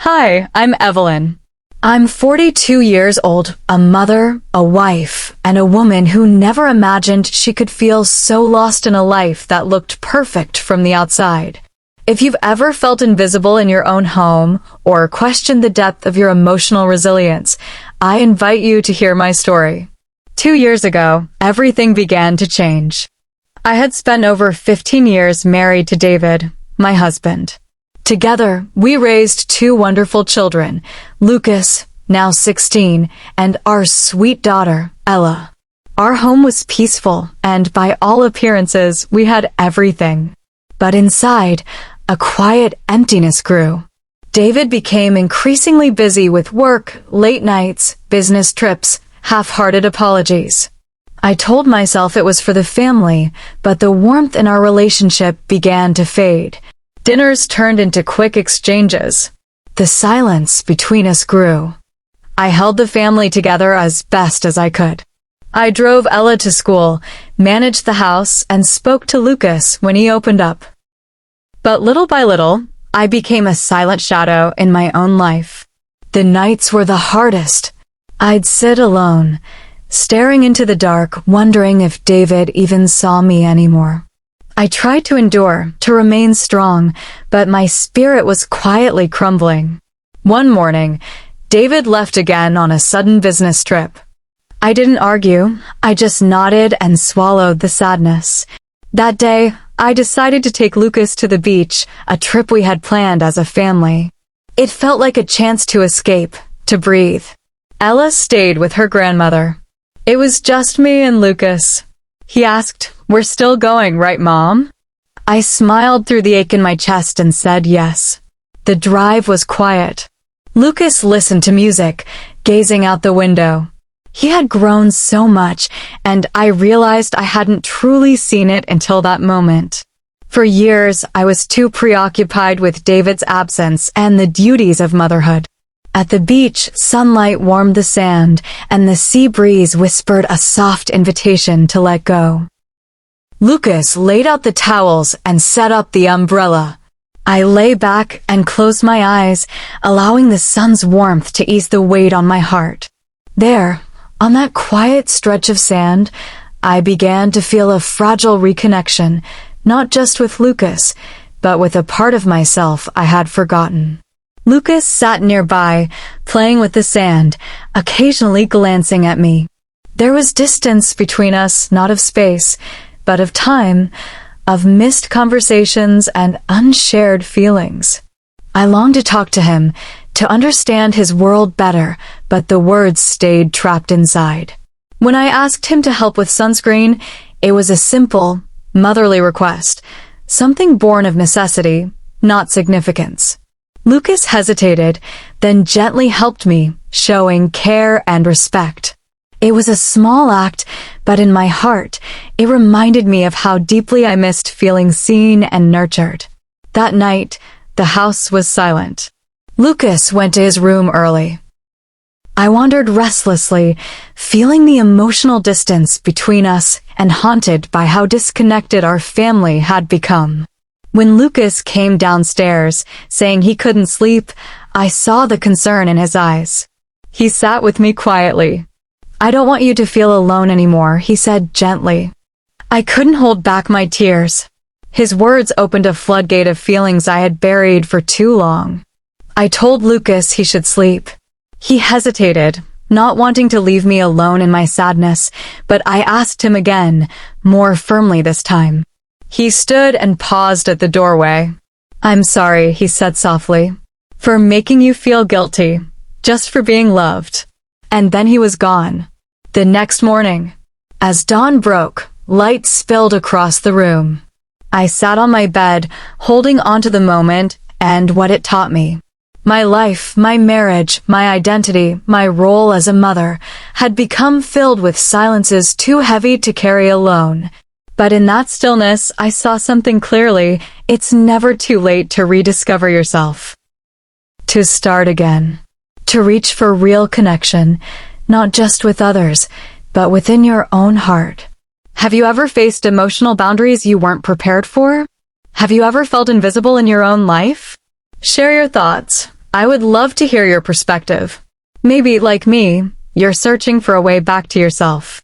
Hi, I'm Evelyn. I'm 42 years old, a mother, a wife, and a woman who never imagined she could feel so lost in a life that looked perfect from the outside. If you've ever felt invisible in your own home or questioned the depth of your emotional resilience, I invite you to hear my story. 2 years ago, everything began to change. I had spent over 15 years married to David, my husband. Together, we raised 2 wonderful children, Lucas, now 16, and our sweet daughter, Ella. Our home was peaceful, and by all appearances, we had everything. But inside, a quiet emptiness grew. David became increasingly busy with work, late nights, business trips, half-hearted apologies. I told myself it was for the family, but the warmth in our relationship began to fade. Dinners turned into quick exchanges. The silence between us grew. I held the family together as best as I could. I drove Ella to school, managed the house, and spoke to Lucas when he opened up. But little by little, I became a silent shadow in my own life. The nights were the hardest. I'd sit alone, staring into the dark, wondering if David even saw me anymore. I tried to endure, to remain strong, but my spirit was quietly crumbling. One morning, David left again on a sudden business trip. I didn't argue, I just nodded and swallowed the sadness. That day, I decided to take Lucas to the beach, a trip we had planned as a family. It felt like a chance to escape, to breathe. Ella stayed with her grandmother. It was just me and Lucas. He asked, "We're still going, right, Mom?" I smiled through the ache in my chest and said yes. The drive was quiet. Lucas listened to music, gazing out the window. He had grown so much, and I realized I hadn't truly seen it until that moment. For years, I was too preoccupied with David's absence and the duties of motherhood. At the beach, sunlight warmed the sand, and the sea breeze whispered a soft invitation to let go. Lucas laid out the towels and set up the umbrella. I lay back and closed my eyes, allowing the sun's warmth to ease the weight on my heart. There, on that quiet stretch of sand, I began to feel a fragile reconnection, not just with Lucas, but with a part of myself I had forgotten. Lucas sat nearby, playing with the sand, occasionally glancing at me. There was distance between us, not of space, but of time, of missed conversations and unshared feelings. I longed to talk to him, to understand his world better, but the words stayed trapped inside. When I asked him to help with sunscreen, it was a simple, motherly request, something born of necessity, not significance. Lucas hesitated, then gently helped me, showing care and respect. It was a small act, but in my heart, it reminded me of how deeply I missed feeling seen and nurtured. That night, the house was silent. Lucas went to his room early. I wandered restlessly, feeling the emotional distance between us and haunted by how disconnected our family had become. When Lucas came downstairs, saying he couldn't sleep, I saw the concern in his eyes. He sat with me quietly. "I don't want you to feel alone anymore," he said gently. I couldn't hold back my tears. His words opened a floodgate of feelings I had buried for too long. I told Lucas he should sleep. He hesitated, not wanting to leave me alone in my sadness, but I asked him again, more firmly this time. He stood and paused at the doorway. "I'm sorry," he said softly, "for making you feel guilty, just for being loved." And then he was gone. The next morning, as dawn broke, light spilled across the room. I sat on my bed, holding onto the moment and what it taught me. My life, my marriage, my identity, my role as a mother had become filled with silences too heavy to carry alone. But in that stillness, I saw something clearly. It's never too late to rediscover yourself. To start again. To reach for real connection, not just with others, but within your own heart. Have you ever faced emotional boundaries you weren't prepared for? Have you ever felt invisible in your own life? Share your thoughts. I would love to hear your perspective. Maybe, like me, you're searching for a way back to yourself.